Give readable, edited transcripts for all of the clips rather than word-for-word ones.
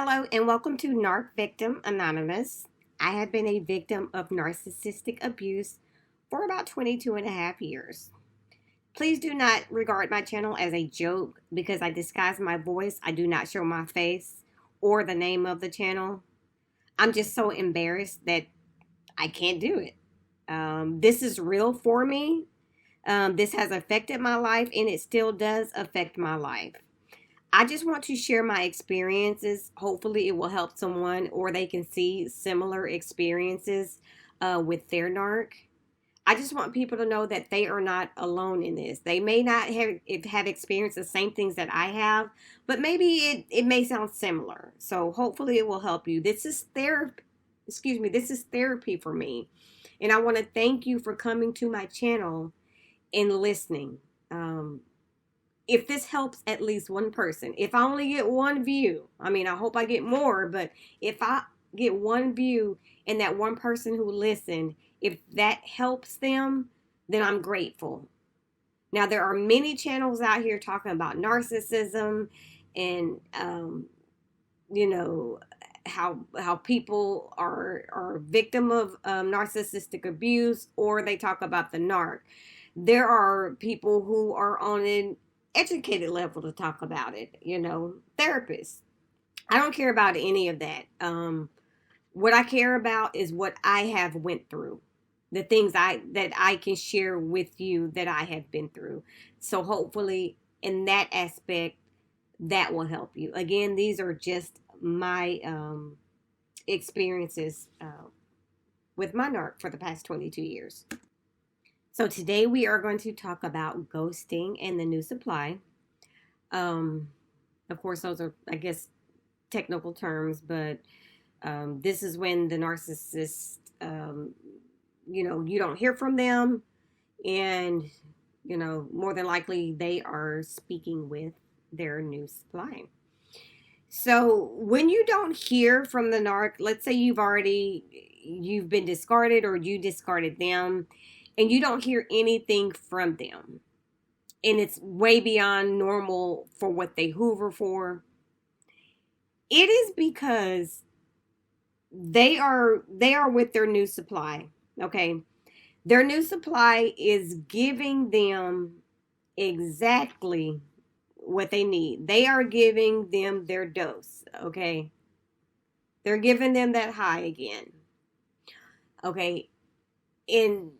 Hello and welcome to NARC Victim Anonymous. I have been a victim of narcissistic abuse for about 22 and a half years. Please do not regard my channel as a joke because I disguise my voice. I do not show my face or the name of the channel. I'm just so embarrassed that I can't do it. This is real for me. This has affected my life and it still does affect my life. I just want to share my experiences. Hopefully it will help someone or they can see similar experiences with their NARC. I just want people to know that they are not alone in this. They may not have experienced the same things that I have, but maybe it may sound similar. So hopefully it will help you. This is therapy. This is therapy for me. And I want to thank you for coming to my channel and listening. If this helps at least one person, if I only get one view, I mean, I hope I get more, but if I get one view and that one person who listened, if that helps them, then I'm grateful. Now, there are many channels out here talking about narcissism and, how people are victim of narcissistic abuse, or they talk about the NARC. There are people who are on an educated level to talk about it, therapists. I don't care about any of that. What I care about is what I have went through, the things that I can share with you that I have been through. So hopefully in that aspect, that will help you. Again, these are just my experiences with my NARC for the past 22 years. So today we are going to talk about ghosting and the new supply. Of course, those are, I guess, technical terms, but this is when the narcissist, you don't hear from them, and, more than likely they are speaking with their new supply. So when you don't hear from the NARC, let's say you've been discarded or you discarded them, and you don't hear anything from them, and it's way beyond normal for what they hoover for, it is because they are with their new supply, okay? Their new supply is giving them exactly what they need. They are giving them their dose, okay? They're giving them that high again, okay? And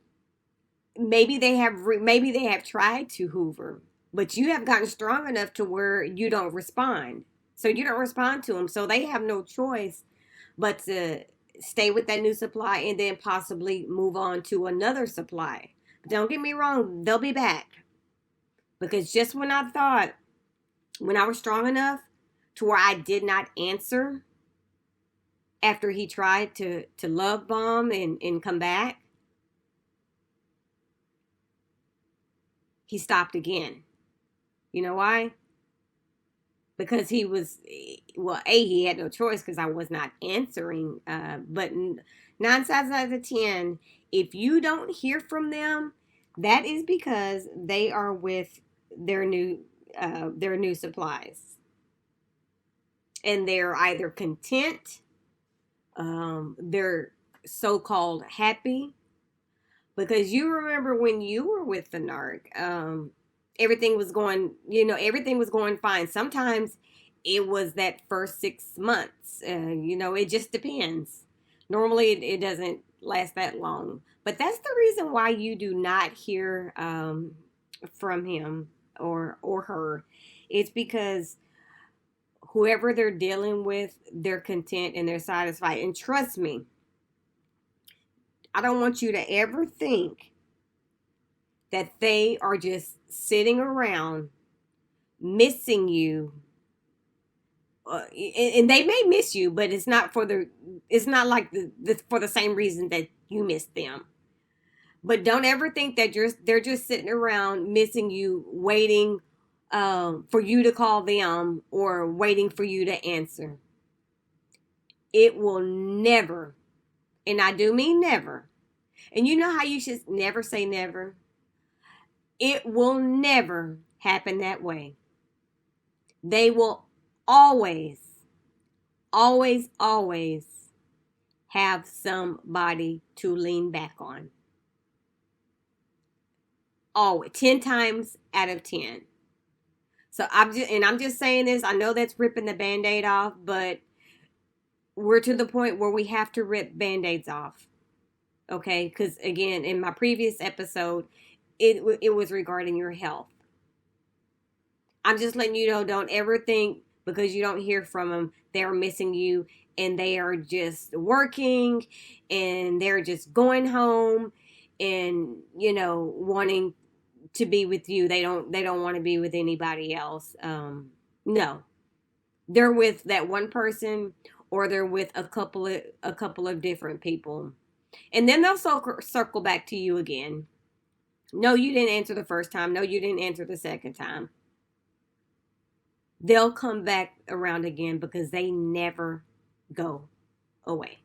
maybe they have tried to hoover, but you have gotten strong enough to where you don't respond. So you don't respond to them. So they have no choice but to stay with that new supply and then possibly move on to another supply. But don't get me wrong, they'll be back. Because just when I thought, when I was strong enough to where I did not answer after he tried to love bomb and come back, he stopped again. You know why? Because he had no choice because I was not answering. But 9 times out of 10, if you don't hear from them, that is because they are with their new supplies, and they're either content, they're so-called happy. Because you remember when you were with the NARC, everything was going fine. Sometimes it was that first 6 months. It just depends. Normally it doesn't last that long. But that's the reason why you do not hear from him or her. It's because whoever they're dealing with, they're content and they're satisfied. And trust me, I don't want you to ever think that they are just sitting around missing you. And they may miss you, but it's not for the same reason that you missed them. But don't ever think that they're just sitting around missing you, waiting for you to call them or waiting for you to answer. It will never, and I do mean never. And you know how you should never say never? It will never happen that way. They will always Always, always have somebody to lean back on. Always, 10 times out of 10. So I'm just saying this. I know that's ripping the Band-Aid off, but we're to the point where we have to rip Band-Aids off. Okay? Because again, in my previous episode, it was regarding your health. I'm just letting you know, don't ever think because you don't hear from them, they're missing you and they are just working and they're just going home and, wanting to be with you. They don't want to be with anybody else. No. They're with that one person or they're with a couple of different people. And then they'll circle back to you again. No, you didn't answer the first time. No, you didn't answer the second time. They'll come back around again because they never go away.